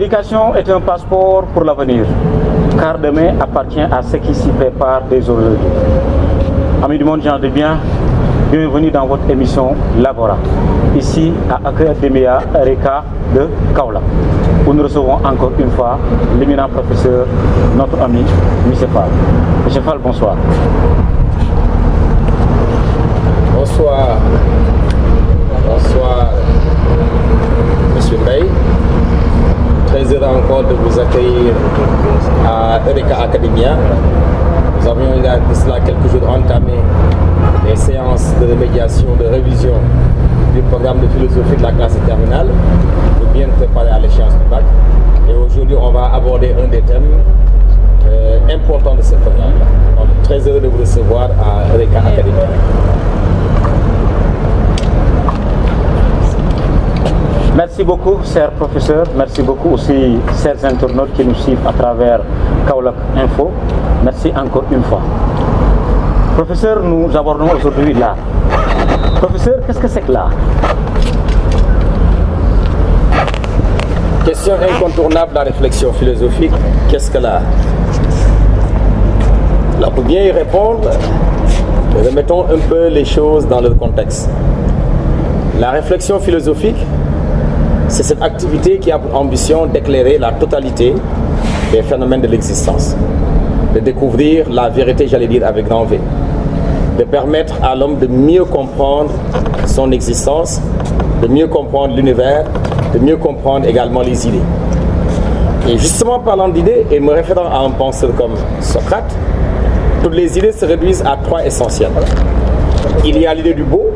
L'éducation est un passeport pour l'avenir, car demain appartient à ceux qui s'y préparent dès aujourd'hui. Amis du monde, gens de bien, bienvenue dans votre émission Labora, ici à Academia Reka de Kaolack, où nous recevons encore une fois l'éminent professeur, notre ami M. Fall. M. Fall, bonsoir. Bonsoir. Bonsoir, M. Mbaye. Très heureux encore de vous accueillir à Eureka Academia. Nous avions il y a de cela quelques jours entamé les séances de remédiation, de révision du programme de philosophie de la classe terminale pour bien préparer à l'échéance du bac. Et aujourd'hui, on va aborder un des thèmes importants de ce programme-là. Donc, très heureux de vous recevoir à Eureka Academia. Merci beaucoup, cher professeur. Merci beaucoup aussi, chers internautes qui nous suivent à travers Kaolack Info. Merci encore une fois. Professeur, nous abordons aujourd'hui l'art. Professeur, qu'est-ce que c'est que l'art? Question incontournable de la réflexion philosophique. Qu'est-ce que l'art? Alors, pour bien y répondre, remettons un peu les choses dans leur contexte. La réflexion philosophique, c'est cette activité qui a pour ambition d'éclairer la totalité des phénomènes de l'existence, de découvrir la vérité, j'allais dire avec grand V, de permettre à l'homme de mieux comprendre son existence, de mieux comprendre l'univers, de mieux comprendre également les idées. Et justement parlant d'idées, et me référant à un penseur comme Socrate, toutes les idées se réduisent à trois essentiels. Il y a l'idée du beau,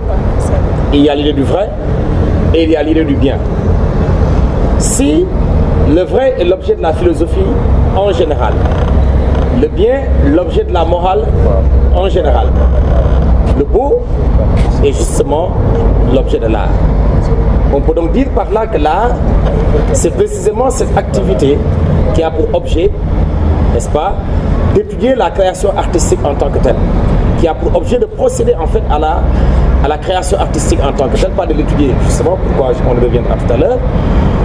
il y a l'idée du vrai, et il y a l'idée du bien. Si le vrai est l'objet de la philosophie en général, le bien l'objet de la morale en général, le beau est justement l'objet de l'art. On peut donc dire par là que l'art, c'est précisément cette activité qui a pour objet, n'est-ce pas, d'étudier la création artistique en tant que telle, qui a pour objet de procéder en fait à la création artistique en tant que telle, pas de l'étudier, justement, pourquoi on y reviendra tout à l'heure.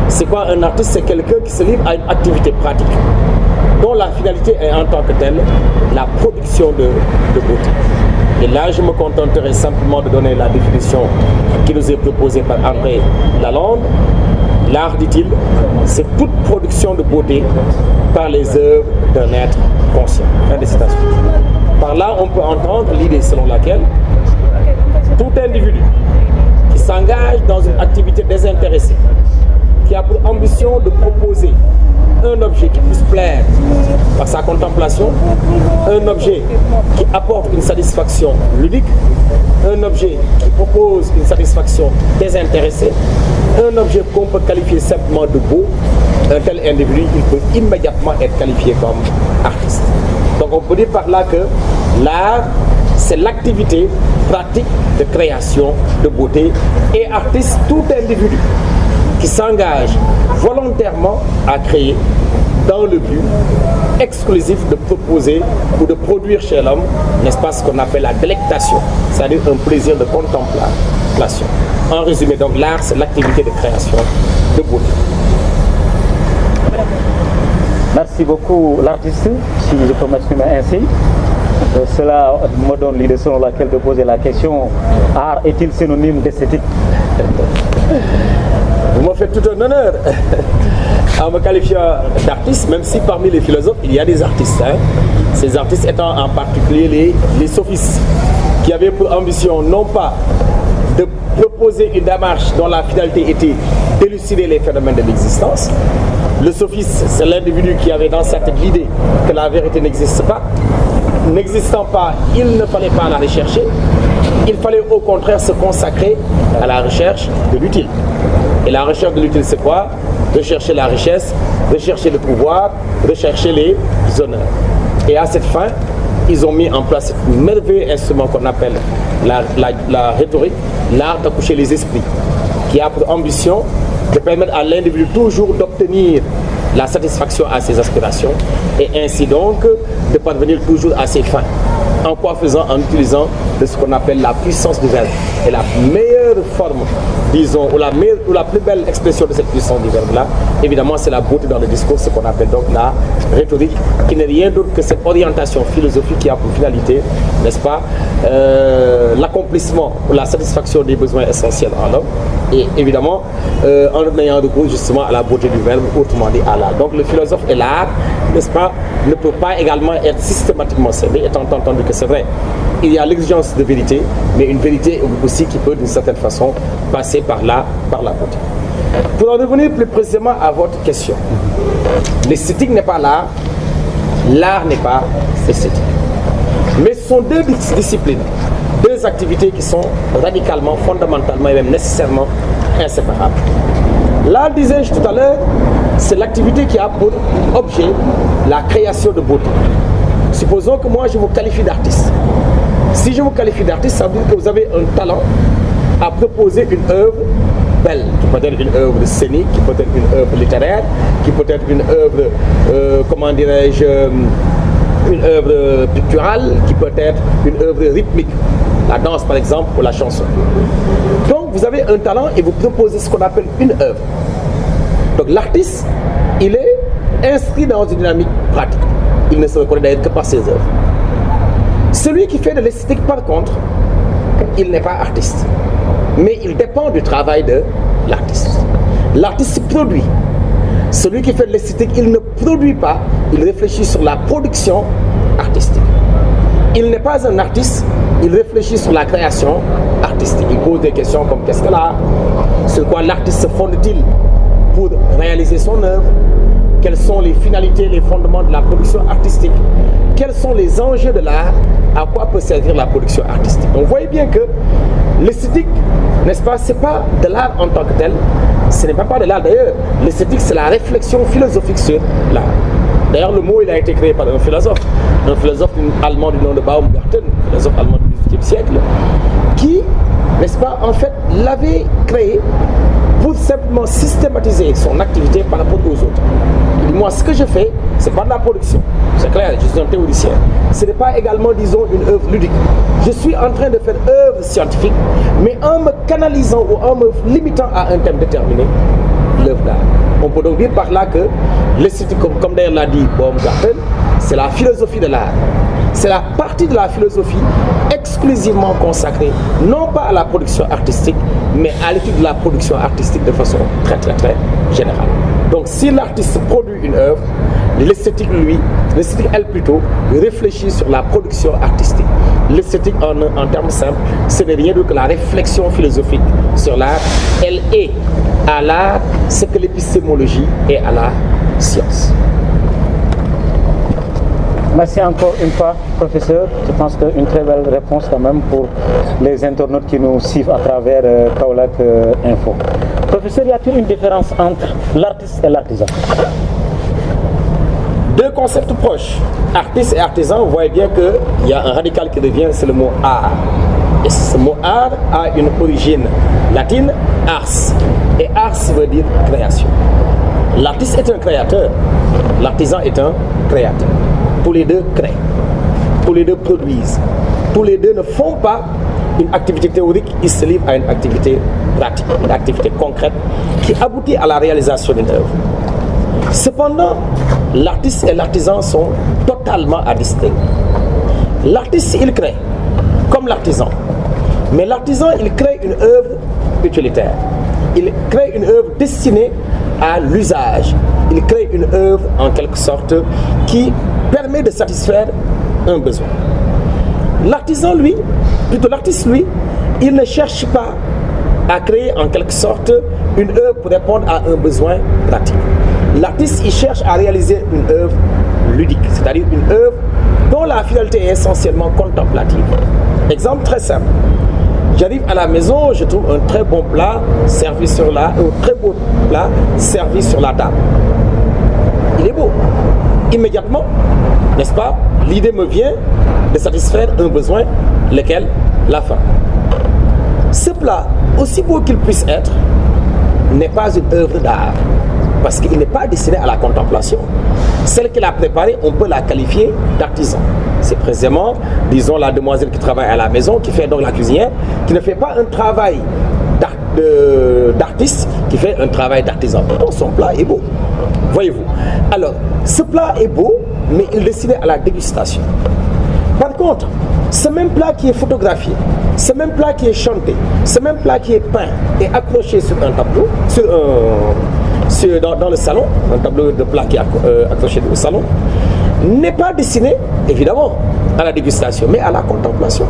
C'est quoi un artiste? C'est quelqu'un qui se livre à une activité pratique dont la finalité est en tant que telle la production de beauté. Et là, je me contenterai simplement de donner la définition qui nous est proposée par André Lalande. L'art, dit-il, c'est toute production de beauté par les œuvres d'un être conscient. Fin de citation. Par là, on peut entendre l'idée selon laquelle tout individu qui s'engage dans une activité désintéressée, qui a pour ambition de proposer un objet qui puisse plaire par sa contemplation, un objet qui apporte une satisfaction ludique, un objet qui propose une satisfaction désintéressée, un objet qu'on peut qualifier simplement de beau, un tel individu, il peut immédiatement être qualifié comme artiste. Donc on peut dire par là que l'art, c'est l'activité pratique de création de beauté, et artiste, tout individu qui s'engage volontairement à créer dans le but exclusif de proposer ou de produire chez l'homme, n'est-ce pas, ce qu'on appelle la délectation, c'est-à-dire un plaisir de contemplation. En résumé, donc l'art, c'est l'activité de création de beauté. Merci beaucoup l'artiste, si je peux m'exprimer ainsi. Cela me donne l'idée selon laquelle de poser la question: art est-il synonyme d'esthétique? Vous m'en faites tout un honneur en me qualifiant d'artiste, même si parmi les philosophes, il y a des artistes. Hein. Ces artistes étant en particulier les sophistes, qui avaient pour ambition non pas de proposer une démarche dont la finalité était d'élucider les phénomènes de l'existence. Le sophiste, c'est l'individu qui avait dans sa tête l'idée que la vérité n'existe pas. N'existant pas, il ne fallait pas la rechercher. Il fallait au contraire se consacrer à la recherche de l'utile. Et la recherche de l'utile, c'est quoi? Rechercher la richesse, rechercher le pouvoir, rechercher les honneurs. Et à cette fin, ils ont mis en place un merveilleux instrument qu'on appelle la rhétorique, l'art d'accoucher les esprits, qui a pour ambition de permettre à l'individu toujours d'obtenir la satisfaction à ses aspirations et ainsi donc de parvenir toujours à ses fins. En quoi faisant? En utilisant de ce qu'on appelle la puissance du verbe. Et la meilleure forme, disons, ou la plus belle expression de cette puissance du verbe-là, évidemment, c'est la beauté dans le discours, ce qu'on appelle donc la rhétorique, qui n'est rien d'autre que cette orientation philosophique qui a pour finalité, n'est-ce pas, l'accomplissement ou la satisfaction des besoins essentiels en l'homme, et évidemment, en ayant recours justement à la beauté du verbe, autrement dit à l'art. Donc le philosophe et l'art, n'est-ce pas, ne peut pas également être systématiquement scellé, étant entendu que c'est vrai. Il y a l'exigence de vérité, mais une vérité aussi qui peut d'une certaine façon passer par la beauté. Pour en revenir plus précisément à votre question, l'esthétique n'est pas l'art, l'art n'est pas esthétique. Mais ce sont deux disciplines, deux activités qui sont radicalement, fondamentalement et même nécessairement inséparables. L'art, disais-je tout à l'heure, c'est l'activité qui a pour objet la création de beauté. Supposons que moi je vous qualifie d'artiste. Si je vous qualifie d'artiste, ça veut dire que vous avez un talent à proposer une œuvre belle, qui peut être une œuvre scénique, qui peut être une œuvre littéraire, qui peut être une œuvre, comment dirais-je, une œuvre picturale, qui peut être une œuvre rythmique, la danse par exemple, ou la chanson. Donc vous avez un talent et vous proposez ce qu'on appelle une œuvre. Donc l'artiste, il est inscrit dans une dynamique pratique. Il ne se reconnaît d'ailleurs que par ses œuvres. Celui qui fait de l'esthétique, par contre, il n'est pas artiste. Mais il dépend du travail de l'artiste. L'artiste produit. Celui qui fait de l'esthétique, il ne produit pas, il réfléchit sur la production artistique. Il n'est pas un artiste, il réfléchit sur la création artistique. Il pose des questions comme qu'est-ce que l'art? Sur quoi l'artiste se fonde-t-il pour réaliser son œuvre? Quelles sont les finalités, les fondements de la production artistique? Quels sont les enjeux de l'art? À quoi peut servir la production artistique? Donc vous voyez bien que l'esthétique, n'est-ce pas, c'est pas de l'art en tant que tel. Ce n'est pas de l'art d'ailleurs. L'esthétique, c'est la réflexion philosophique sur l'art. D'ailleurs, le mot, il a été créé par un philosophe allemand du nom de Baumgarten, philosophe allemand du XVIIIe siècle, qui, n'est-ce pas, en fait, l'avait créé pour simplement systématiser son activité par rapport aux autres. Il dit, moi, ce que je fais, c'est pas de la production. C'est clair, je suis un théoricien. Ce n'est pas également, disons, une œuvre ludique. Je suis en train de faire œuvre scientifique, mais en me canalisant ou en me limitant à un thème déterminé, l'œuvre d'art. On peut donc dire par là que l'esthétique, comme d'ailleurs l'a dit Baumgarten, c'est la philosophie de l'art. C'est la partie de la philosophie exclusivement consacrée, non pas à la production artistique, mais à l'étude de la production artistique de façon très générale. Donc si l'artiste produit une œuvre, l'esthétique, elle plutôt, réfléchit sur la production artistique. L'esthétique, en termes simples, ce n'est rien d'autre que la réflexion philosophique sur l'art. Elle est à l'art ce que l'épistémologie est à la science. Merci encore une fois, professeur. Je pense qu'une très belle réponse quand même pour les internautes qui nous suivent à travers Kaolack Info. Professeur, y a-t-il une différence entre l'artiste et l'artisan? Deux concepts proches, artiste et artisan. Vous voyez bien qu'il y a un radical qui revient, c'est le mot art. Et ce mot art a une origine latine, ars. Et ars veut dire création. L'artiste est un créateur, l'artisan est un créateur. Tous les deux créent, tous les deux produisent, tous les deux ne font pas une activité théorique, ils se livrent à une activité pratique, une activité concrète qui aboutit à la réalisation d'une œuvre. Cependant, l'artiste et l'artisan sont totalement à distinguer. L'artiste, il crée, comme l'artisan. Mais l'artisan, il crée une œuvre utilitaire. Il crée une œuvre destinée à l'usage. Il crée une œuvre, en quelque sorte, qui permet de satisfaire un besoin. L'artisan, lui, plutôt l'artiste, lui, il ne cherche pas à créer, en quelque sorte, une œuvre pour répondre à un besoin pratique. L'artiste, il cherche à réaliser une œuvre ludique, c'est-à-dire une œuvre dont la finalité est essentiellement contemplative. Exemple très simple. J'arrive à la maison, je trouve un très bon plat servi sur la table. Il est beau. Immédiatement, n'est-ce pas, l'idée me vient de satisfaire un besoin, lequel? La faim. Ce plat, aussi beau qu'il puisse être, n'est pas une œuvre d'art. parce qu'il n'est pas destiné à la contemplation. Celle qu'il a préparée, on peut la qualifier d'artisan. C'est précisément, disons, la demoiselle qui travaille à la maison, qui fait donc la cuisinière, qui ne fait pas un travail d'artiste, qui fait un travail d'artisan. Pourtant, son plat est beau. Voyez-vous. Alors, ce plat est beau, mais il est destiné à la dégustation. Par contre, ce même plat qui est photographié, ce même plat qui est chanté, ce même plat qui est peint et accroché sur un tableau, dans le salon, un tableau de plat qui est accroché au salon, n'est pas destiné, évidemment, à la dégustation, mais à la contemplation.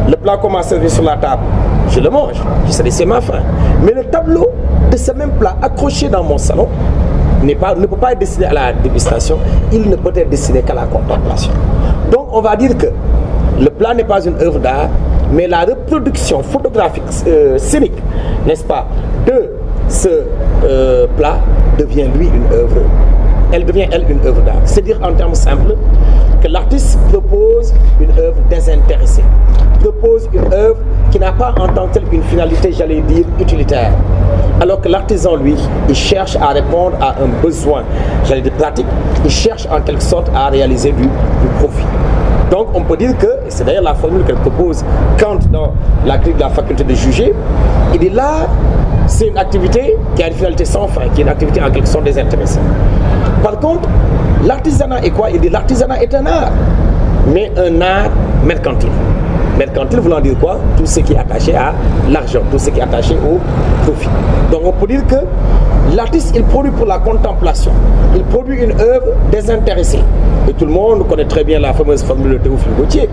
Le plat qu'on m'a servi sur la table, je le mange, je sais laisser ma faim. Mais le tableau de ce même plat accroché dans mon salon ne peut pas être destiné à la dégustation, il ne peut être destiné qu'à la contemplation. Donc on va dire que le plat n'est pas une œuvre d'art, mais la reproduction photographique, scénique, n'est-ce pas, de ce plat devient lui une œuvre. Elle devient, elle, une œuvre d'art. C'est-à-dire, en termes simples, que l'artiste propose une œuvre désintéressée, propose une œuvre qui n'a pas en tant que telle une finalité, j'allais dire, utilitaire. Alors que l'artisan, lui, il cherche à répondre à un besoin, j'allais dire, pratique. Il cherche en quelque sorte à réaliser du profit. Donc, on peut dire que, et c'est d'ailleurs la formule qu'elle propose Kant dans la critique de la faculté de juger, il dit là, c'est une activité qui a une finalité sans fin, qui est une activité en quelque sorte désintéressée. Par contre, l'artisanat est quoi? Il dit l'artisanat est un art, mais un art mercantile. Mercantile voulant dire quoi? Tout ce qui est attaché à l'argent, tout ce qui est attaché au profit. Donc on peut dire que l'artiste, il produit pour la contemplation, il produit une œuvre désintéressée. Et tout le monde connaît très bien la fameuse formule de Théophile Gautier.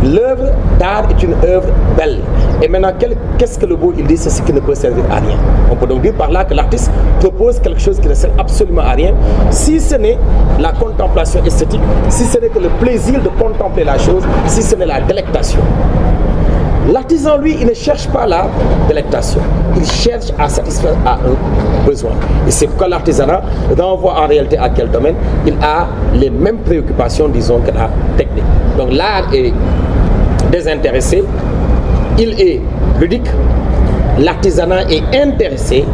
L'œuvre d'art est une œuvre belle. Et maintenant, qu'est-ce que le beau? Il dit c'est ce qui ne peut servir à rien. On peut donc dire par là que l'artiste propose quelque chose qui ne sert absolument à rien, si ce n'est la contemplation esthétique, si ce n'est que le plaisir de contempler la chose, si ce n'est la délectation. L'artisan, lui, il ne cherche pas la délectation. Il cherche à satisfaire à un besoin. Et c'est pourquoi l'artisanat renvoie en réalité à quel domaine? Il a les mêmes préoccupations, disons, que la technique. Donc l'art est désintéressé, il est ludique. L'artisanat est intéressé,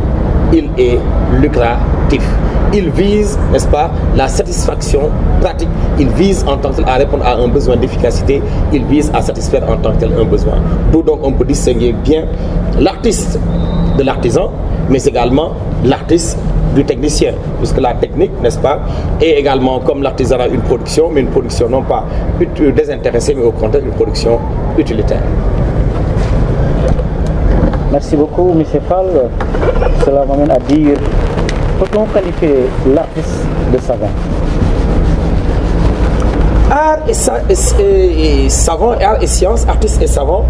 il est lucratif. Il vise, n'est-ce pas, la satisfaction pratique. Il vise en tant que tel à répondre à un besoin d'efficacité. Il vise à satisfaire en tant que tel un besoin. D'où donc on peut distinguer bien l'artiste de l'artisan, mais également l'artiste du technicien. Puisque la technique, n'est-ce pas, est également comme l'artisanat une production, mais une production non pas désintéressée, mais au contraire une production utilitaire. Merci beaucoup, M. Fall. Cela m'amène à dire, peut-on qualifier l'artiste de savant? Art et savant, art et science, artiste et savant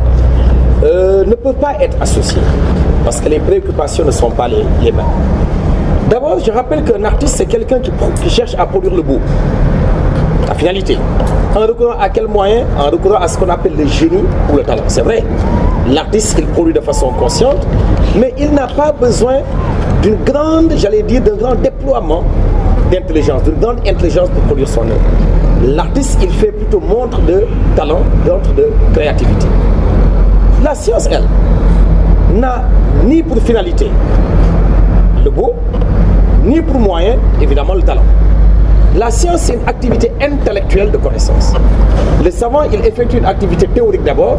ne peuvent pas être associés parce que les préoccupations ne sont pas les mêmes. D'abord, je rappelle qu'un artiste, c'est quelqu'un qui cherche à produire le beau, la finalité. En recourant à quel moyen? En recourant à ce qu'on appelle le génie ou le talent. C'est vrai, l'artiste, il produit de façon consciente, mais il n'a pas besoin d'une grande, j'allais dire, d'un grand déploiement d'intelligence, d'une grande intelligence pour produire son œuvre. L'artiste, il fait plutôt montre de talent, montre de créativité. La science, elle, n'a ni pour finalité le beau, ni pour moyen, évidemment, le talent. La science, c'est une activité intellectuelle de connaissance. Le savant, il effectue une activité théorique d'abord.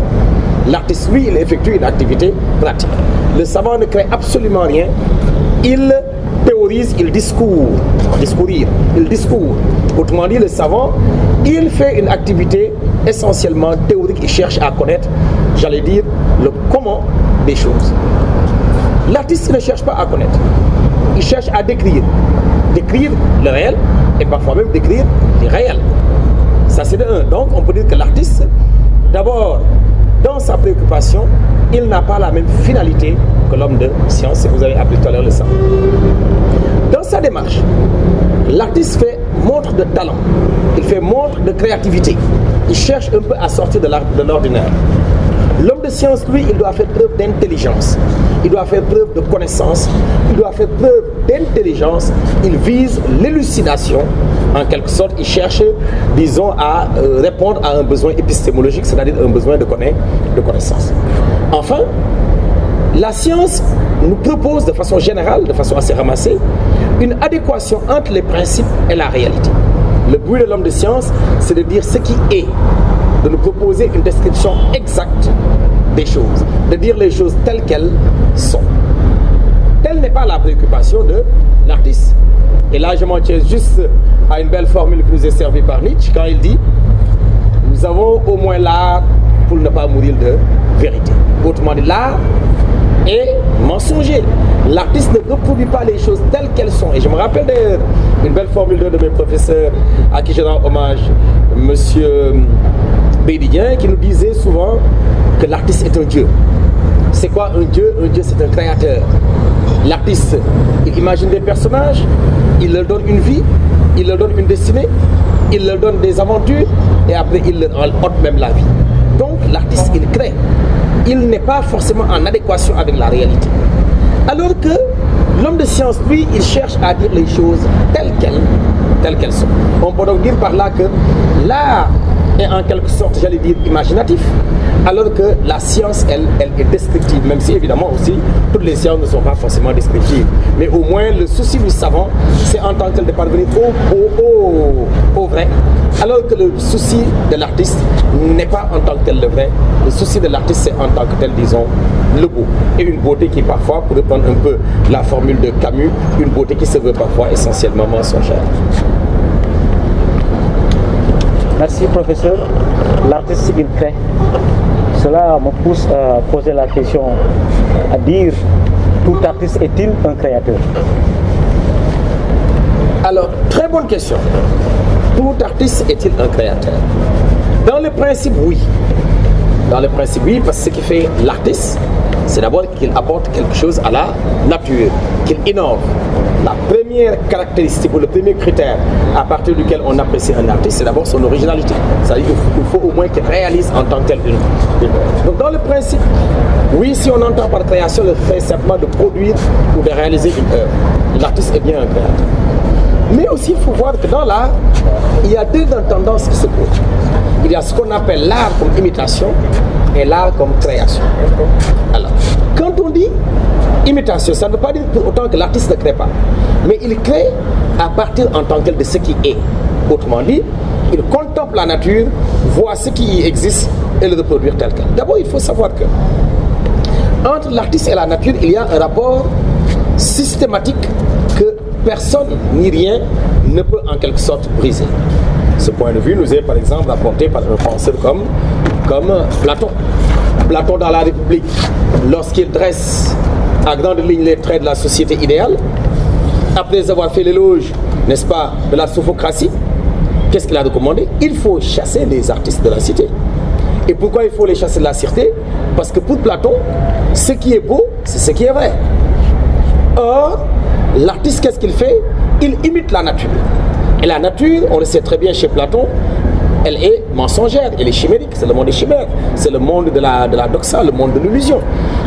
L'artiste, lui, il effectue une activité pratique. Le savant ne crée absolument rien. Il théorise, il discourir. Autrement dit, le savant, il fait une activité essentiellement théorique. Il cherche à connaître, j'allais dire, le comment des choses. L'artiste ne cherche pas à connaître. Il cherche à décrire. Décrire le réel et parfois même décrire l'irréel. Ça, c'est de un. Donc, on peut dire que l'artiste, d'abord, dans sa préoccupation, il n'a pas la même finalité que l'homme de science, ce que vous avez appelé tout à l'heure le savant. Dans sa démarche, l'artiste fait montre de talent, il fait montre de créativité, il cherche un peu à sortir de l'ordinaire. L'homme de science, lui, il doit faire preuve d'intelligence, il doit faire preuve de connaissance, il doit faire preuve d'intelligence, il vise l'élucidation, en quelque sorte, il cherche, disons, à répondre à un besoin épistémologique, c'est-à-dire un besoin de connaissance. Enfin, la science nous propose de façon générale, de façon assez ramassée, une adéquation entre les principes et la réalité. Le but de l'homme de science, c'est de dire ce qui est, de nous proposer une description exacte des choses, de dire les choses telles qu'elles sont. Telle n'est pas la préoccupation de l'artiste. Et là, je m'en tiens juste à une belle formule qui nous est servie par Nietzsche quand il dit « Nous avons au moins l'art pour ne pas mourir de vérité ». Autrement dit, l'art est mensonger. L'artiste ne reproduit pas les choses telles qu'elles sont. Et je me rappelle d'ailleurs une belle formule d'un de mes professeurs à qui je rends hommage, monsieur Bédidien, qui nous disait souvent que l'artiste est un dieu. C'est quoi un dieu? Un dieu, c'est un créateur. L'artiste, il imagine des personnages, il leur donne une vie, il leur donne une destinée, il leur donne des aventures et après il leur ôte même la vie. Donc l'artiste, il crée. Il n'est pas forcément en adéquation avec la réalité. Alors que l'homme de science, lui, il cherche à dire les choses telles qu'elles sont. On peut donc dire par là que l'art est en quelque sorte, j'allais dire, imaginatif, alors que la science, elle est descriptive, même si évidemment aussi, toutes les sciences ne sont pas forcément descriptives. Mais au moins, le souci du savant, c'est en tant que tel de parvenir au vrai, alors que le souci de l'artiste n'est pas en tant que tel le vrai. Le souci de l'artiste, c'est en tant que tel, disons, le beau. Et une beauté qui parfois, pour reprendre un peu la formule de Camus, une beauté qui se veut parfois essentiellement mensongère. Merci professeur. L'artiste, il crée. Cela me pousse à poser la question, à dire, tout artiste est-il un créateur? Alors, très bonne question. Tout artiste est-il un créateur? Dans le principe, oui. Dans le principe, oui, parce que ce qui fait l'artiste, c'est d'abord qu'il apporte quelque chose à la nature, qu'il innove. La première caractéristique ou le premier critère à partir duquel on apprécie un artiste, c'est d'abord son originalité. C'est-à-dire qu'il faut au moins qu'il réalise en tant que tel une œuvre. Donc dans le principe, oui, si on entend par création le fait simplement de produire ou de réaliser une œuvre, l'artiste est bien un créateur. Mais aussi, il faut voir que dans l'art, il y a deux tendances qui se posent. Il y a ce qu'on appelle l'art comme imitation et l'art comme création. Alors, quand on dit imitation, ça ne veut pas dire pour autant que l'artiste ne crée pas, mais il crée à partir en tant que tel de ce qui est. Autrement dit, il contemple la nature, voit ce qui y existe et le reproduire tel quel. D'abord, il faut savoir que entre l'artiste et la nature, il y a un rapport systématique que personne ni rien ne peut en quelque sorte briser. Ce point de vue nous est par exemple apporté par un penseur comme Platon. Platon dans la République, lorsqu'il dresse à grande ligne les traits de la société idéale, après avoir fait l'éloge, n'est-ce pas, de la sophocratie, qu'est-ce qu'il a recommandé? Il faut chasser les artistes de la cité. Et pourquoi il faut les chasser de la cité? Parce que pour Platon, ce qui est beau, c'est ce qui est vrai. Or, l'artiste, qu'est-ce qu'il fait? Il imite la nature. Et la nature, on le sait très bien chez Platon, elle est mensongère, elle est chimérique, c'est le monde des chimères, c'est le monde de la doxa, le monde de l'illusion.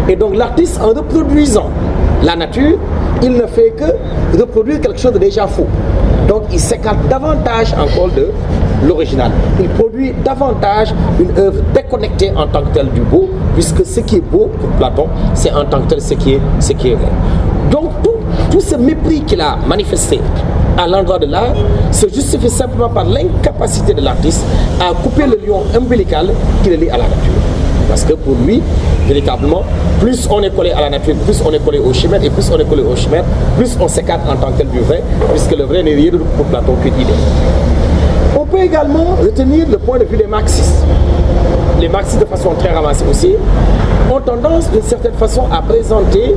Et donc l'artiste, en reproduisant la nature, il ne fait que reproduire quelque chose de déjà faux. Donc il s'écarte davantage encore de l'original. Il produit davantage une œuvre déconnectée en tant que telle du beau, puisque ce qui est beau pour Platon, c'est en tant que tel ce qui est vrai. Donc tout ce mépris qu'il a manifesté à l'endroit de l'art se justifie simplement par l'incapacité de l'artiste à couper le lion ombilical qui le lie à la nature. Parce que pour lui, véritablement, plus on est collé à la nature, plus on est collé aux chimères, et plus on est collé aux chimères, plus on s'écarte en tant que tel du vrai, puisque le vrai n'est rien pour Platon qu'une idée. On peut également retenir le point de vue des marxistes. Les marxistes, de façon très ramassée aussi, ont tendance d'une certaine façon à présenter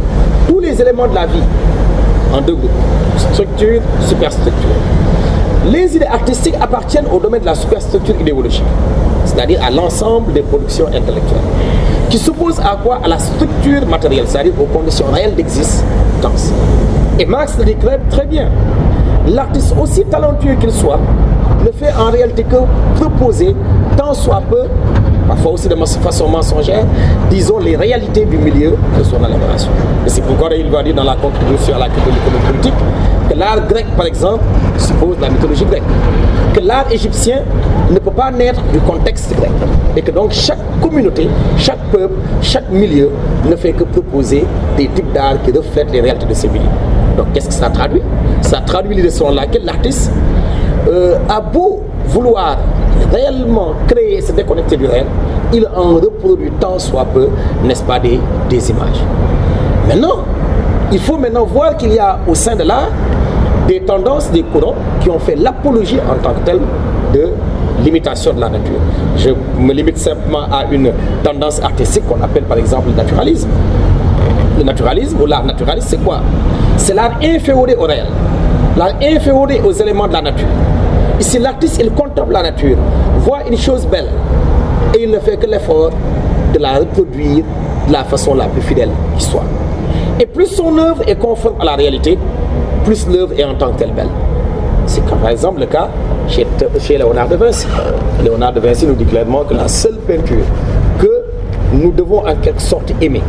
tous les éléments de la vie en deux groupes, structure, superstructure. Les idées artistiques appartiennent au domaine de la superstructure idéologique, c'est-à-dire à l'ensemble des productions intellectuelles, qui s'opposent à quoi? À la structure matérielle, c'est-à-dire aux conditions réelles d'existence. Et Marx le dit très bien. L'artiste, aussi talentueux qu'il soit, ne fait en réalité que proposer, tant soit peu, parfois aussi de façon mensongère, disons les réalités du milieu de son élaboration. Et c'est pourquoi il va dire dans la contribution à la critique de l'économie politique que l'art grec, par exemple, suppose la mythologie grecque. que l'art égyptien ne peut pas naître du contexte grec. Et que donc chaque communauté, chaque peuple, chaque milieu ne fait que proposer des types d'art qui reflètent les réalités de ces milieux. Donc qu'est-ce que ça traduit? Ça traduit l'idée selon laquelle l'artiste a beau vouloir réellement créer, se déconnecter du réel, il en reproduit tant soit peu, n'est-ce pas, des images. Maintenant, il faut maintenant voir qu'il y a au sein de l'art des tendances, des courants qui ont fait l'apologie en tant que telle de l'imitation de la nature. Je me limite simplement à une tendance artistique qu'on appelle par exemple le naturalisme. Le naturalisme ou l'art naturaliste, c'est quoi? C'est l'art inféodé au réel, l'art inféodé aux éléments de la nature. Ici, l'artiste, il contemple la nature, voit une chose belle et il ne fait que l'effort de la reproduire de la façon la plus fidèle qui soit. Et plus son œuvre est conforme à la réalité, plus l'œuvre est en tant que telle belle. C'est comme par exemple le cas chez Léonard de Vinci. Léonard de Vinci nous dit clairement que la seule peinture que nous devons en quelque sorte aimer,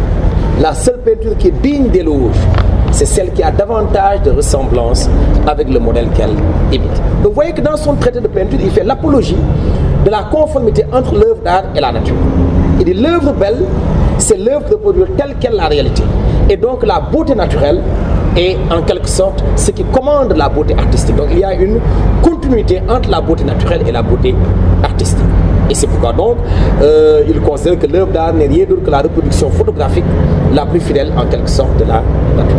la seule peinture qui est digne d'éloge, c'est celle qui a davantage de ressemblance avec le modèle qu'elle imite. Donc vous voyez que dans son traité de peinture, il fait l'apologie de la conformité entre l'œuvre d'art et la nature. Il dit l'œuvre belle, c'est l'œuvre de produire telle qu'elle la réalité. Et donc la beauté naturelle est en quelque sorte ce qui commande la beauté artistique. Donc il y a une continuité entre la beauté naturelle et la beauté artistique. Et c'est pourquoi donc il considère que l'œuvre d'art n'est rien d'autre que la reproduction photographique la plus fidèle en quelque sorte de la nature.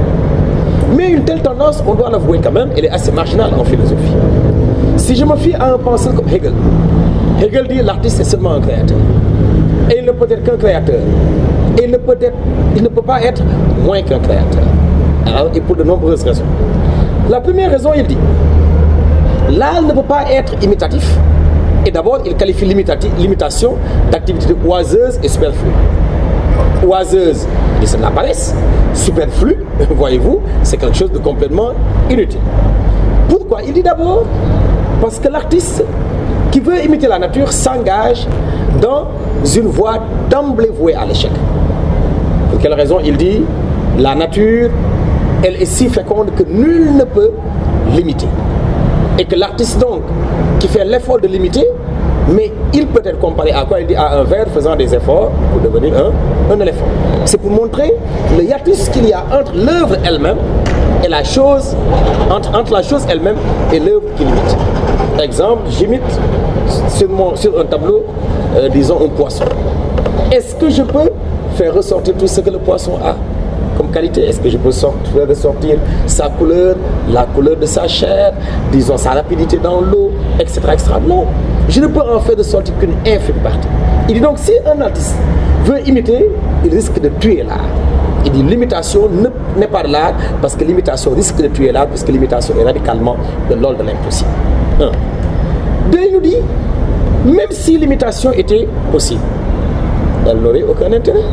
Mais une telle tendance, on doit l'avouer quand même, elle est assez marginale en philosophie. Si je me fie à un penseur comme Hegel, Hegel dit l'artiste est seulement un créateur. Et il ne peut être qu'un créateur. Et il ne peut pas être moins qu'un créateur. Alors, et pour de nombreuses raisons. La première raison, il dit, l'art ne peut pas être imitatif. Et d'abord, il qualifie l'imitation d'activité oiseuse et superflue. Oiseuse, c'est de la paresse. Superflu, voyez-vous, c'est quelque chose de complètement inutile. Pourquoi? Il dit d'abord parce que l'artiste qui veut imiter la nature s'engage dans une voie d'emblée vouée à l'échec. Pour quelle raison? Il dit la nature, elle est si féconde que nul ne peut l'imiter. Et que l'artiste donc qui fait l'effort de l'imiter, mais il peut être comparé à quoi? Il dit à un ver faisant des efforts pour devenir un éléphant. C'est pour montrer le hiatus qu'il y a entre l'œuvre elle-même et la chose, entre la chose elle-même et l'œuvre qu'il imite. Par exemple, j'imite sur un tableau, disons un poisson. Est-ce que je peux faire ressortir tout ce que le poisson a comme qualité? Est-ce que je peux faire ressortir sa couleur, la couleur de sa chair, disons sa rapidité dans l'eau, etc., etc. Non, je ne peux en faire ressortir qu'une infime partie. Il dit donc, si un artiste veut imiter, il risque de tuer l'art. Il dit l'imitation n'est pas de l'art parce que l'imitation risque de tuer l'art puisque l'imitation est radicalement de l'ordre de l'impossible. Deux, il nous dit, même si l'imitation était possible, elle n'aurait aucun intérêt.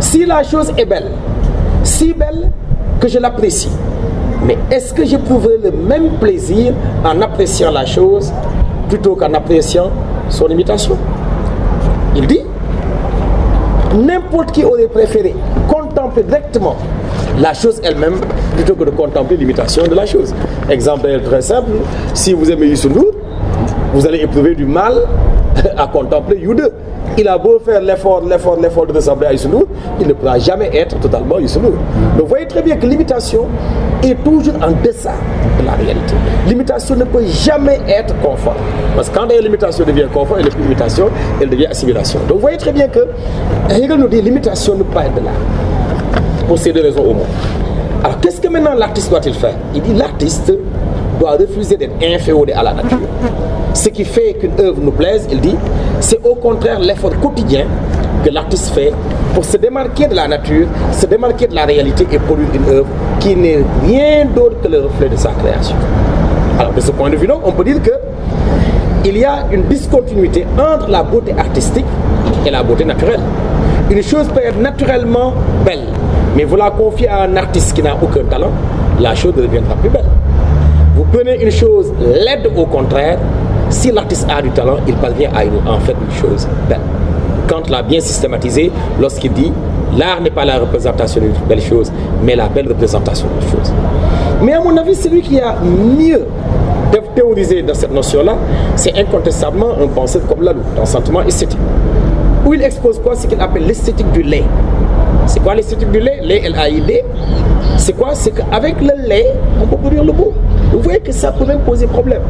Si la chose est belle, si belle que je l'apprécie, mais est-ce que j'éprouverai le même plaisir en appréciant la chose plutôt qu'en appréciant son imitation? Il dit, n'importe qui aurait préféré contempler directement la chose elle-même plutôt que de contempler l'imitation de la chose. Exemple très simple, si vous aimez Youssou N'Dour, vous allez éprouver du mal à contempler You2. Il a beau faire l'effort de ressembler à Youssou N'Dour, il ne pourra jamais être totalement Youssou N'Dour. Donc vous voyez très bien que l'imitation est toujours en deçà de la réalité. L'imitation ne peut jamais être conforme. Parce que quand l'imitation devient conforme, elle n'est plus imitation, elle devient assimilation. Donc vous voyez très bien que Hegel nous dit l'imitation ne peut pas être de l'art. Pour ces deux raisons au moins. Alors qu'est-ce que maintenant l'artiste doit-il faire? Il dit l'artiste doit refuser d'être inféodé à la nature. Ce qui fait qu'une œuvre nous plaise, il dit, c'est au contraire l'effort quotidien que l'artiste fait pour se démarquer de la nature, se démarquer de la réalité et produire une œuvre qui n'est rien d'autre que le reflet de sa création. Alors de ce point de vue donc, on peut dire que il y a une discontinuité entre la beauté artistique et la beauté naturelle. Une chose peut être naturellement belle, mais vous la confiez à un artiste qui n'a aucun talent, la chose deviendra plus belle. Vous prenez une chose laide au contraire, si l'artiste a du talent, il parvient à en faire une chose belle. Kant l'a bien systématisé lorsqu'il dit l'art n'est pas la représentation d'une belle chose, mais la belle représentation d'une chose. Mais à mon avis, celui qui a mieux théoriser dans cette notion-là, c'est incontestablement un penseur comme Lalou, dans le sentiment esthétique. Où il expose quoi? Ce qu'il appelle l'esthétique du lait. C'est quoi l'esthétique du lait? Lait, L-A-I-D. C'est quoi? C'est qu'avec le lait, on peut produire le beau. Vous voyez que ça peut même poser problème.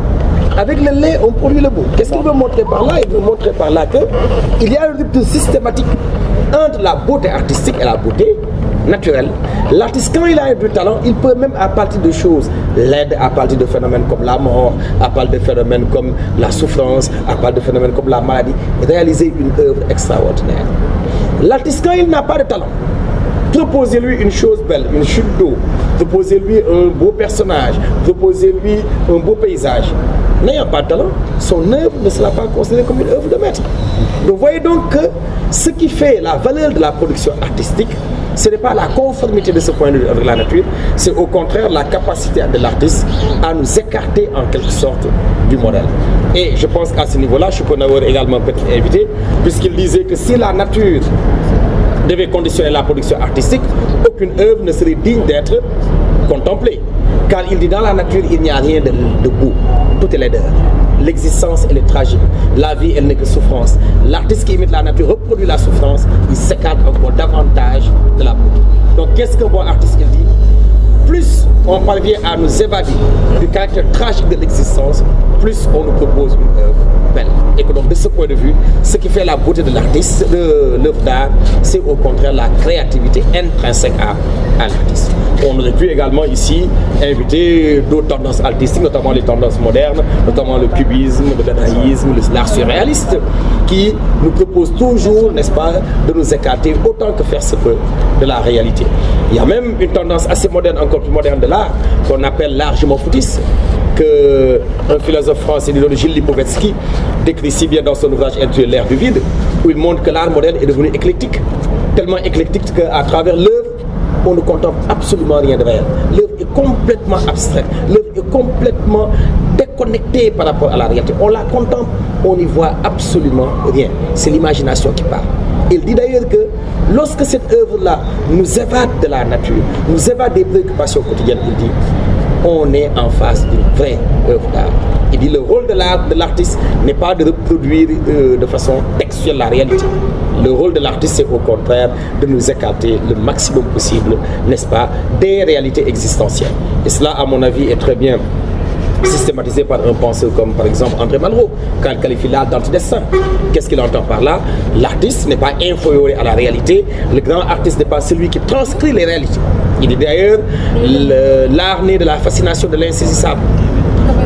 Avec le lait, on produit le beau. Qu'est-ce qu'il veut montrer par là? Il veut montrer par là qu'il y a une rupture systématique entre la beauté artistique et la beauté naturelle. L'artiste, quand il a du talent, il peut même, à partir de choses laides, à partir de phénomènes comme la mort, à partir de phénomènes comme la souffrance, à partir de phénomènes comme la maladie, réaliser une œuvre extraordinaire. L'artiste, quand il n'a pas de talent, proposez-lui une chose belle, une chute d'eau, proposez-lui un beau personnage, proposez-lui un beau paysage. N'ayant pas de talent, son œuvre ne sera pas considérée comme une œuvre de maître. Vous voyez donc que ce qui fait la valeur de la production artistique, ce n'est pas la conformité de ce point de vue avec la nature, c'est au contraire la capacité de l'artiste à nous écarter en quelque sorte du modèle. Et je pense qu'à ce niveau-là, Schopenhauer également peut être invité, puisqu'il disait que si la nature devait conditionner la production artistique, aucune œuvre ne serait digne d'être contemplée. Car il dit dans la nature, il n'y a rien de beau, tout est laideur. L'existence, elle est tragique. La vie, elle n'est que souffrance. L'artiste qui imite la nature reproduit la souffrance, il s'écarte encore davantage de la beauté. Donc qu'est-ce qu'un bon artiste il dit? Plus on parvient à nous évader du caractère tragique de l'existence, plus on nous propose une œuvre belle. Et que donc de ce point de vue, ce qui fait la beauté de l'artiste, de l'œuvre d'art, c'est au contraire la créativité intrinsèque à l'artiste. On aurait pu également ici inviter d'autres tendances artistiques, notamment les tendances modernes, notamment le cubisme, le dadaïsme, l'art surréaliste, qui nous propose toujours, n'est-ce pas, de nous écarter autant que faire se peut de la réalité. Il y a même une tendance assez moderne, encore plus moderne de l'art, qu'on appelle l'art jumeau-foutiste, qu'un philosophe français, Gilles Lipovetsky, décrit si bien dans son ouvrage intitulé L'ère du vide, où il montre que l'art moderne est devenu éclectique, tellement éclectique qu'à travers l'œuvre, on ne contemple absolument rien de réel. L'œuvre est complètement abstraite, l'œuvre est complètement déconnectée par rapport à la réalité. On la contemple, on n'y voit absolument rien. C'est l'imagination qui parle. Il dit d'ailleurs que lorsque cette œuvre-là nous évade de la nature, nous évade des préoccupations quotidiennes, il dit, on est en face d'une vraie œuvre d'art. Il dit le rôle de l'artiste n'est pas de reproduire de façon textuelle la réalité. Le rôle de l'artiste, c'est au contraire de nous écarter le maximum possible, n'est-ce pas, des réalités existentielles. Et cela, à mon avis, est très bien systématisé par un penseur comme par exemple André Malraux, quand il qualifie l'art d'antidestin. Qu'est-ce qu'il entend par là? L'artiste n'est pas inférieur à la réalité, le grand artiste n'est pas celui qui transcrit les réalités. Il est d'ailleurs l'art né de la fascination de l'insaisissable,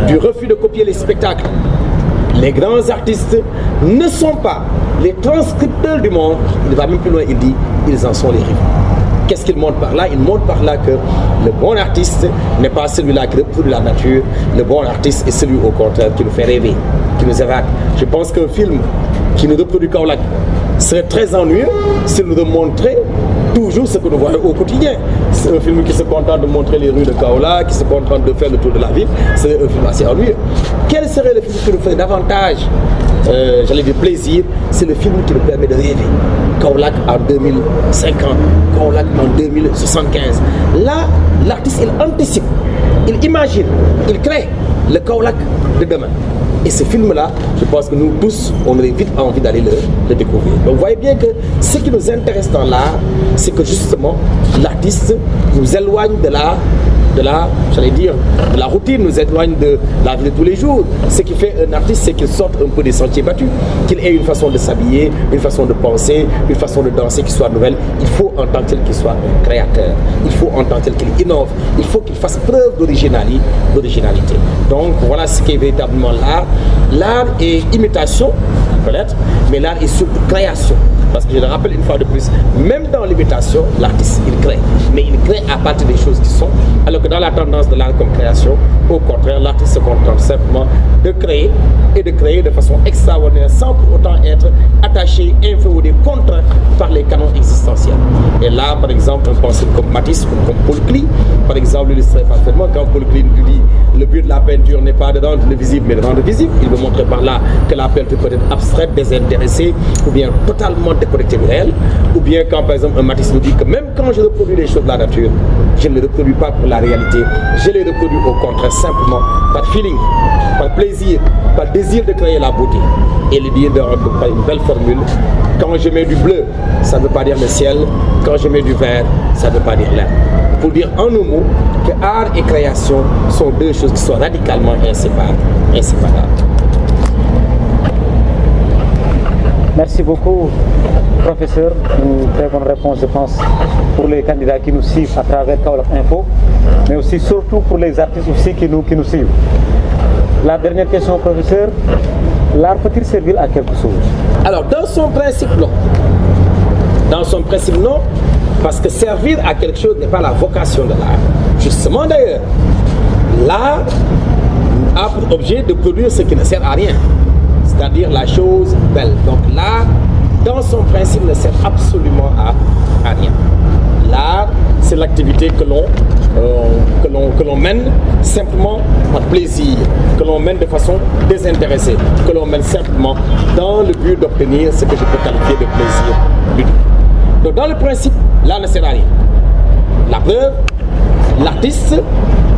du refus de copier les spectacles. Les grands artistes ne sont pas les transcripteurs du monde, il va même plus loin, il dit, ils en sont les rivaux. Qu'est-ce qu'il montre par là? Il montre par là que le bon artiste n'est pas celui-là qui reproduit la nature. Le bon artiste est celui au contraire qui nous fait rêver, qui nous évade. Je pense qu'un film qui nous reproduit Kaolack serait très ennuyeux s'il nous montrait toujours ce que nous voyons au quotidien. C'est un film qui se contente de montrer les rues de Kaolack, qui se contente de faire le tour de la ville. C'est un film assez ennuyeux. Quel serait le film qui nous ferait davantage, j'allais dire plaisir? C'est le film qui nous permet de rêver. Kaolack en 2050, Kaolack en 2075. Là, l'artiste, il anticipe, il imagine, il crée le Kaolack de demain. Et ce film-là, je pense que nous tous, on aurait vite envie d'aller le découvrir. Donc vous voyez bien que ce qui nous intéresse dans l'art, c'est que justement, l'artiste nous éloigne de la routine, nous éloigne de la vie de tous les jours. Ce qui fait un artiste, c'est qu'il sorte un peu des sentiers battus, qu'il ait une façon de s'habiller, une façon de penser, une façon de danser qui soit nouvelle. Il faut en tant que tel qu'il soit un créateur, il faut en tant que tel qu'il innove, il faut qu'il fasse preuve d'originalité. Donc voilà ce qu'est véritablement l'art. L'art est imitation, peut-être, mais l'art est surtout création. Parce que je le rappelle une fois de plus, même dans l'imitation, l'artiste, il crée. Mais il crée à partir des choses qui sont. Alors que dans la tendance de l'art comme création, au contraire, l'artiste se contente simplement de créer et de créer de façon extraordinaire sans pour autant être attaché, inféodé, contraint par les canons existentiels. Et Et là, par exemple, un penseur comme Matisse ou comme Paul Klee, par exemple, illustrait parfaitement quand Paul Klee nous dit le but de la peinture n'est pas de rendre le visible, mais de rendre le visible. Il veut montrer par là que la peinture peut être abstraite, désintéressée, ou bien totalement déconnectée du réel. Ou bien quand, par exemple, un Matisse nous dit que même quand je reproduis les choses de la nature, je ne les reproduis pas pour la réalité. Je les reproduis au contraire simplement par feeling, par plaisir, par désir de créer la beauté. Et il dit par une belle formule, quand je mets du bleu, ça ne veut pas dire le ciel. Quand je mets du vert, ça ne veut pas dire l'air. Pour dire en un mot que art et création sont deux choses qui sont radicalement inséparables. Merci beaucoup, professeur. Une très bonne réponse, je pense, pour les candidats qui nous suivent à travers Kaolack Info, mais aussi surtout pour les artistes aussi qui nous suivent. La dernière question, professeur. L'art peut-il servir à quelque chose? Alors, dans son principe, non. Dans son principe, non, parce que servir à quelque chose n'est pas la vocation de l'art. Justement, d'ailleurs, l'art a pour objet de produire ce qui ne sert à rien, c'est-à-dire la chose belle. Donc, l'art, dans son principe, ne sert absolument à rien. L'art, c'est l'activité que l'on mène simplement par plaisir, que l'on mène de façon désintéressée, que l'on mène simplement dans le but d'obtenir ce que je peux qualifier de plaisir ludique. Donc dans le principe, l'art ne sert à rien. La preuve, l'artiste,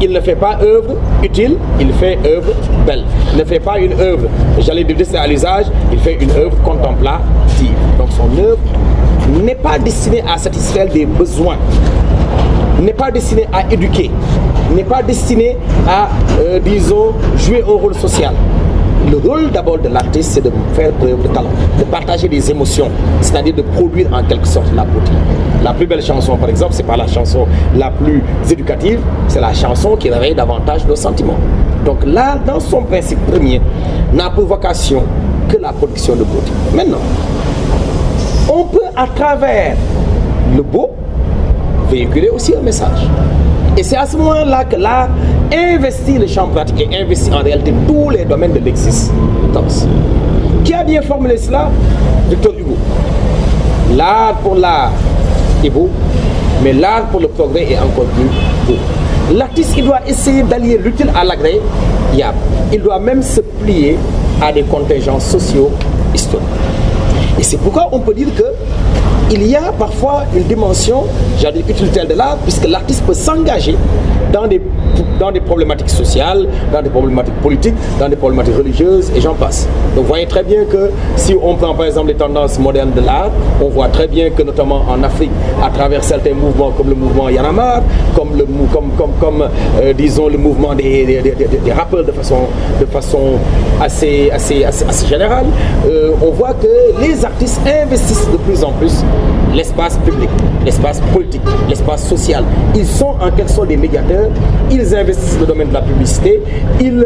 il ne fait pas œuvre utile, il fait œuvre belle. Il ne fait pas une œuvre, j'allais dire à l'usage, il fait une œuvre contemplative. Donc son œuvre n'est pas destinée à satisfaire des besoins, n'est pas destinée à éduquer, n'est pas destinée à, disons, jouer un rôle social. Le rôle d'abord de l'artiste, c'est de faire preuve de talent, de partager des émotions, c'est-à-dire de produire en quelque sorte la beauté. La plus belle chanson, par exemple, c'est pas la chanson la plus éducative, c'est la chanson qui réveille davantage nos sentiments. Donc l'art, dans son principe premier, n'a pour vocation que la production de beauté. Maintenant, on peut, à travers le beau, véhiculer aussi un message. Et c'est à ce moment-là que l'art investit le champ pratique et investit en réalité tous les domaines de l'existence. Qui a bien formulé cela? Victor Hugo. L'art pour l'art est beau, mais l'art pour le progrès est encore plus beau. L'artiste, il doit essayer d'allier l'utile à l'agréable. Il doit même se plier à des contingents sociaux historiques. Et c'est pourquoi on peut dire que il y a parfois une dimension, j'allais dire, utilitaire de l'art, puisque l'artiste peut s'engager dans des problématiques sociales, dans des problématiques politiques, dans des problématiques religieuses, et j'en passe. Donc vous voyez très bien que si on prend par exemple les tendances modernes de l'art, on voit très bien que notamment en Afrique, à travers certains mouvements comme le mouvement Y'en a marre, disons le mouvement des rappeurs de façon assez générale, on voit que les artistes investissent de plus en plus l'espace public, l'espace politique, l'espace social. Ils sont en quelque sorte des médiateurs, ils investissent le domaine de la publicité, ils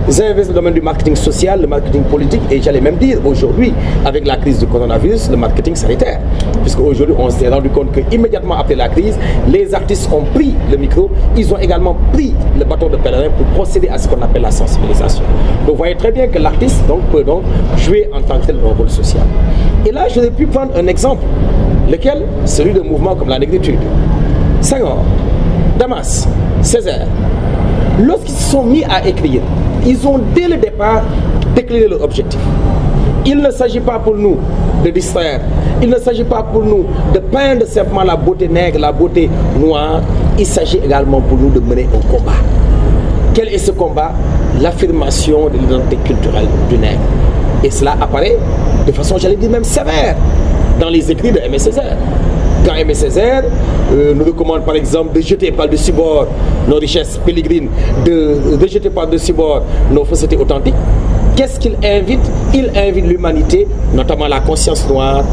investissent le domaine du marketing social, le marketing politique, et j'allais même dire aujourd'hui, avec la crise du coronavirus, le marketing sanitaire. Puisque aujourd'hui, on s'est rendu compte qu'immédiatement après la crise, les artistes ont pris le micro, ils ont également pris le bâton de pèlerin pour procéder à ce qu'on appelle la sensibilisation. Donc vous voyez très bien que l'artiste peut donc jouer en tant que tel un rôle social. Et là, j'aurais pu prendre un exemple, lequel? Celui de mouvements comme la négritude. Senghor, Damas, Césaire, lorsqu'ils se sont mis à écrire, ils ont dès le départ déclaré leur objectif. Il ne s'agit pas pour nous de distraire, il ne s'agit pas pour nous de peindre simplement la beauté nègre, la beauté noire, il s'agit également pour nous de mener un combat. Quel est ce combat? L'affirmation de l'identité culturelle du nègre. Et cela apparaît de façon, j'allais dire même sévère, dans les écrits de Aimé Césaire. Quand Aimé Césaire nous recommande par exemple de jeter par-dessus bord nos richesses pérégrines, de rejeter par-dessus bord nos faussetés authentiques, qu'est-ce qu'il invite? Il invite l'humanité, notamment la conscience noire,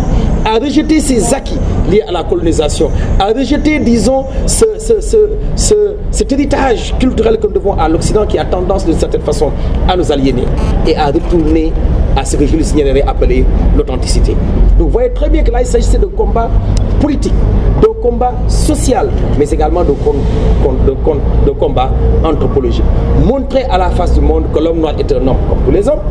à rejeter ses acquis liés à la colonisation, à rejeter, disons, cet héritage culturel que nous devons à l'Occident qui a tendance d'une certaine façon à nous aliéner et à retourner à ce que Jules Nyerere appelait l'authenticité. Donc vous voyez très bien que là il s'agissait de combat politique, de combat social, mais également de combat anthropologique. Montrer à la face du monde que l'homme noir est un homme comme tous les hommes,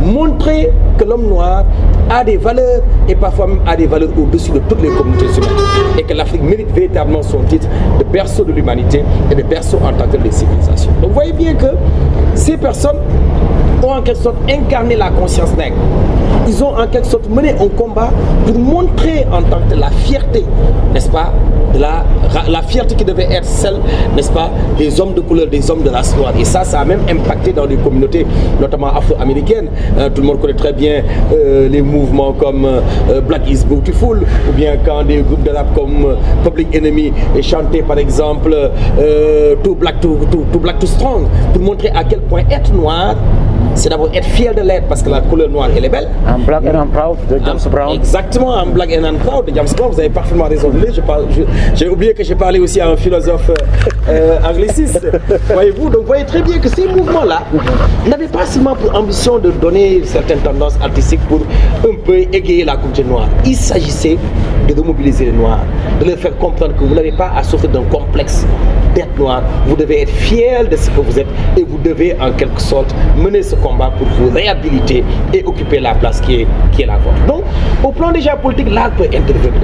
montrer que l'homme noir a des valeurs et parfois même a des valeurs au-dessus de toutes les communautés humaines. Et que l'Afrique mérite véritablement son titre de berceau de l'humanité et de berceau en tant que des civilisations. Donc vous voyez bien que ces personnes ont en quelque sorte incarné la conscience nègre. Ils ont en quelque sorte mené un combat pour montrer en tant que la fierté, n'est-ce pas, de la fierté qui devait être celle, n'est-ce pas, des hommes de couleur, des hommes de race noire. Et ça a même impacté dans les communautés, notamment afro-américaines. Tout le monde connaît très bien les mouvements comme Black is Beautiful, ou bien quand des groupes de rap comme Public Enemy chantaient par exemple Too Black to Strong, pour montrer à quel point être noir, c'est d'abord être fier de l'être parce que la couleur noire elle est belle. I'm black and I'm proud de James Brown. Exactement, I'm black and I'm proud de James Brown. Vous avez parfaitement raison. J'ai oublié que j'ai parlé aussi à un philosophe angliciste. Voyez-vous, donc vous voyez très bien que ces mouvements-là n'avaient pas seulement pour ambition de donner certaines tendances artistiques pour un peu égayer la culture noire. Il s'agissait de remobiliser les noirs, de leur faire comprendre que vous n'avez pas à souffrir d'un complexe d'être noir. Vous devez être fier de ce que vous êtes et vous devez en quelque sorte mener ce combat pour vous réhabiliter et occuper la place qui est la vôtre. Donc, au plan déjà politique, l'art peut intervenir.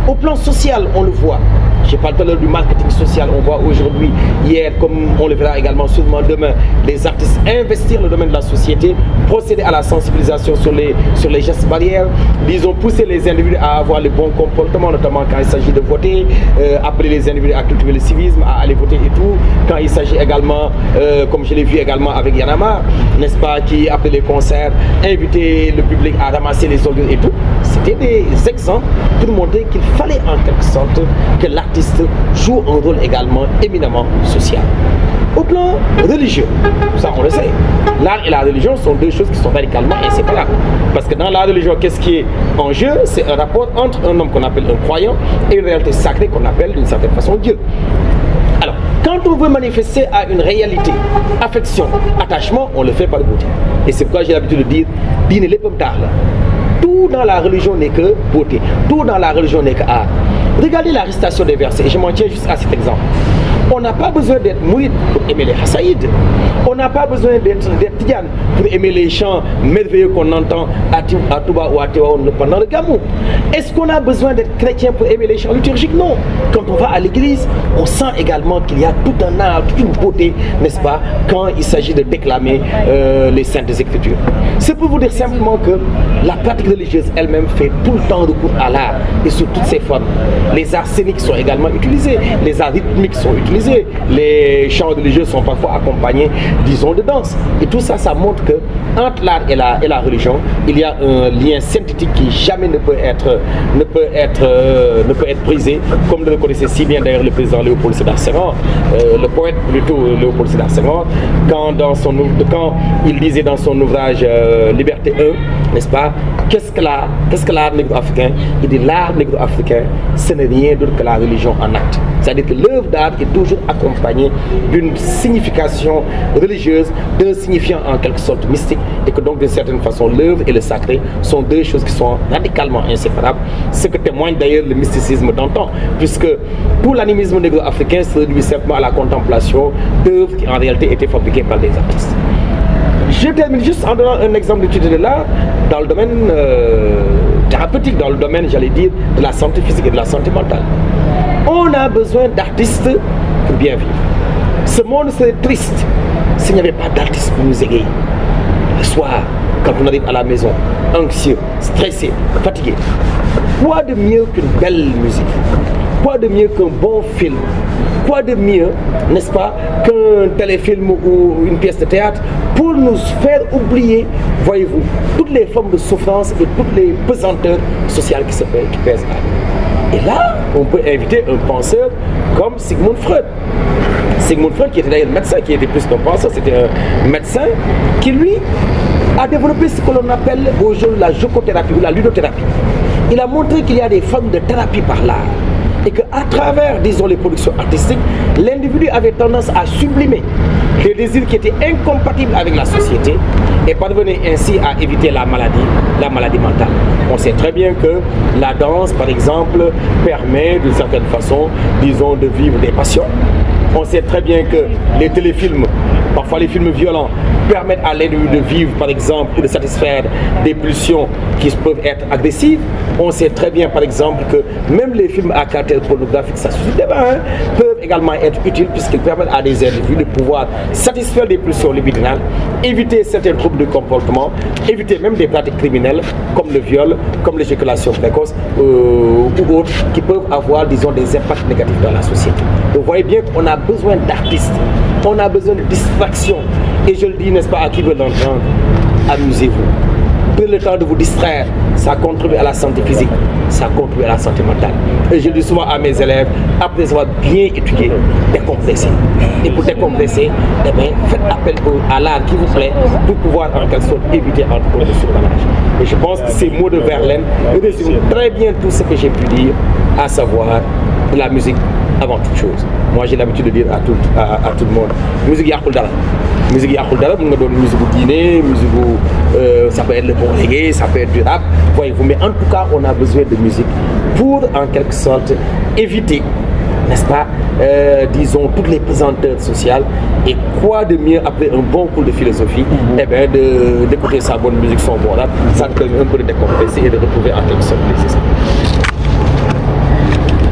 Au plan social, on le voit. J'ai parlé tout à l'heure du marketing social. On voit aujourd'hui, hier, comme on le verra également sûrement demain, les artistes investir le domaine de la société, procéder à la sensibilisation sur les gestes barrières, disons pousser les individus à avoir le bon comportement, notamment quand il s'agit de voter, appeler les individus à cultiver le civisme, à aller voter et tout. Quand il s'agit également, comme je l'ai vu également avec Y'en a marre, n'est-ce pas, qui appelait les concerts, inviter le public à ramasser les orgues et tout. C'était des exemples pour montrer qu'il fallait en quelque sorte que l'artiste joue un rôle également éminemment social. Au plan religieux, ça on le sait, l'art et la religion sont deux choses qui sont radicalement inséparables. Parce que dans la religion, qu'est-ce qui est en jeu? C'est un rapport entre un homme qu'on appelle un croyant et une réalité sacrée qu'on appelle d'une certaine façon Dieu. Alors, quand on veut manifester à une réalité, affection, attachement, on le fait par le beauté. Et c'est pourquoi j'ai l'habitude de dire, dîner les pommes tard là. Tout dans la religion n'est que beauté. Tout dans la religion n'est que art. Regardez la récitation des versets, et je m'en tiens juste à cet exemple. On n'a pas besoin d'être mouride pour aimer les Hassaïdes. On n'a pas besoin d'être Tidiane pour aimer les chants merveilleux qu'on entend à Touba ou à Théoune pendant le Gamou. Est-ce qu'on a besoin d'être chrétien pour aimer les chants liturgiques? Non. Quand on va à l'église, on sent également qu'il y a tout un art, toute une beauté, n'est-ce pas, quand il s'agit de déclamer les saintes écritures. C'est pour vous dire simplement que la pratique religieuse elle-même fait tout le temps recours à l'art et sous toutes ses formes. Les arts scéniques sont également utilisés, les arts rythmiques sont utilisés, les chants religieux sont parfois accompagnés, disons, de danse. Et tout ça, ça montre que entre l'art et la religion, il y a un lien synthétique qui jamais ne peut être brisé, comme le connaissait si bien d'ailleurs le président Léopold Sédar Senghor, le poète plutôt Léopold Sédar Senghor, quand il disait dans son ouvrage Liberté 1, n'est-ce pas, qu'est-ce que l'art négro-africain? Il dit l'art négro-africain, ce n'est rien d'autre que la religion en acte. C'est-à-dire que l'œuvre d'art est toujours accompagnée d'une signification religieuse, d'un signifiant en quelque sorte mystique, et que donc d'une certaine façon l'œuvre et le sacré sont deux choses qui sont radicalement inséparables, ce que témoigne d'ailleurs le mysticisme d'antan, puisque tout l'animisme négro-africain se réduit simplement à la contemplation d'œuvres qui en réalité étaient fabriquées par des artistes. Je termine juste en donnant un exemple d'étude de l'art dans le domaine thérapeutique, dans le domaine, j'allais dire, de la santé physique et de la santé mentale. On a besoin d'artistes pour bien vivre. Ce monde serait triste s'il n'y avait pas d'artistes pour nous égayer. Le soir, quand on arrive à la maison, anxieux, stressé, fatigué, quoi de mieux qu'une belle musique? Quoi de mieux qu'un bon film? Quoi de mieux, n'est-ce pas, qu'un téléfilm ou une pièce de théâtre pour nous faire oublier, voyez-vous, toutes les formes de souffrance et toutes les pesanteurs sociales qui pèsent à nous. Et là, on peut inviter un penseur comme Sigmund Freud. Sigmund Freud, qui était d'ailleurs médecin, qui était plus qu'un penseur, c'était un médecin qui, lui, a développé ce que l'on appelle aujourd'hui la jocothérapie ou la ludothérapie. Il a montré qu'il y a des formes de thérapie par l'art. Et qu'à travers, disons, les productions artistiques, l'individu avait tendance à sublimer les désirs qui étaient incompatibles avec la société et parvenait ainsi à éviter la maladie mentale. On sait très bien que la danse, par exemple, permet d'une certaine façon, disons, de vivre des passions. On sait très bien que les téléfilms, parfois les films violents, permettre à l'individu de vivre, par exemple, ou de satisfaire des pulsions qui peuvent être agressives. On sait très bien, par exemple, que même les films à caractère pornographique, ça suscite des débat, peuvent également être utiles puisqu'ils permettent à des individus de pouvoir satisfaire des pulsions libidinales, éviter certains troubles de comportement, éviter même des pratiques criminelles comme le viol, comme l'éjaculation précoce ou autres qui peuvent avoir, disons, des impacts négatifs dans la société. Donc, vous voyez bien qu'on a besoin d'artistes, on a besoin de distraction. Et je le dis, n'est-ce pas, à qui veut l'entendre, amusez-vous. Prenez le temps de vous distraire, ça contribue à la santé physique, ça contribue à la santé mentale. Et je dis souvent à mes élèves, après avoir bien étudié, décompresser. Et pour décompresser, eh bien, faites appel à l'art qui vous plaît pour pouvoir en quelque sorte éviter un problème de surmenage. Et je pense que ces mots de Verlaine résument très bien tout ce que j'ai pu dire, à savoir de la musique avant toute chose. Moi j'ai l'habitude de dire à tout le monde, musique yaqul dara. Musique yaqul dara, vous donne musique guinée, musique ça peut être le bon reggae, ça peut être du rap, voyez-vous, mais en tout cas on a besoin de musique pour en quelque sorte éviter, n'est-ce pas, disons, toutes les pesanteurs sociales. Et quoi de mieux après un bon cours de philosophie, eh bien d'écouter sa bonne musique, son bon rap, ça te permet un peu de décompresser et de retrouver en quelque sorte les esprits.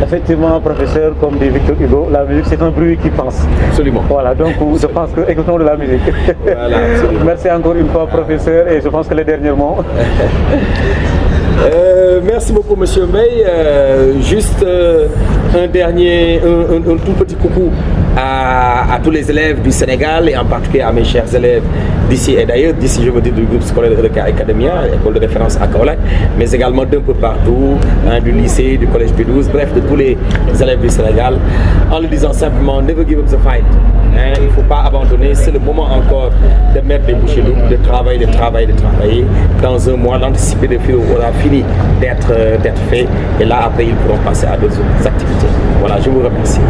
Effectivement, professeur, comme dit Victor Hugo, la musique c'est un bruit qui pense. Absolument. Voilà, donc je pense que écoutons de la musique. Voilà, merci encore une fois, professeur, et je pense que les derniers mots. Merci beaucoup, monsieur Mbaye. Juste un tout petit coucou à tous les élèves du Sénégal et en particulier à mes chers élèves d'ici et d'ailleurs, d'ici je veux dire du groupe scolaire de Academia, école de référence à Kaolack, mais également d'un peu partout, hein, du lycée, du collège P12, bref, de tous les élèves du Sénégal, en le disant simplement, never give up the fight. Hein, il ne faut pas abandonner, c'est le moment encore de mettre les bouchées doubles, de travailler. Dans un mois, l'anticipé de fil aura fini d'être fait et là après ils pourront passer à d'autres activités. Voilà, je vous remercie.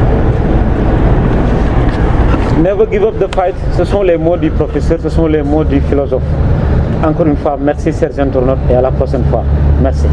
Never give up the fight, ce sont les mots du professeur, ce sont les mots du philosophe. Encore une fois, merci chers internautes et à la prochaine fois. Merci.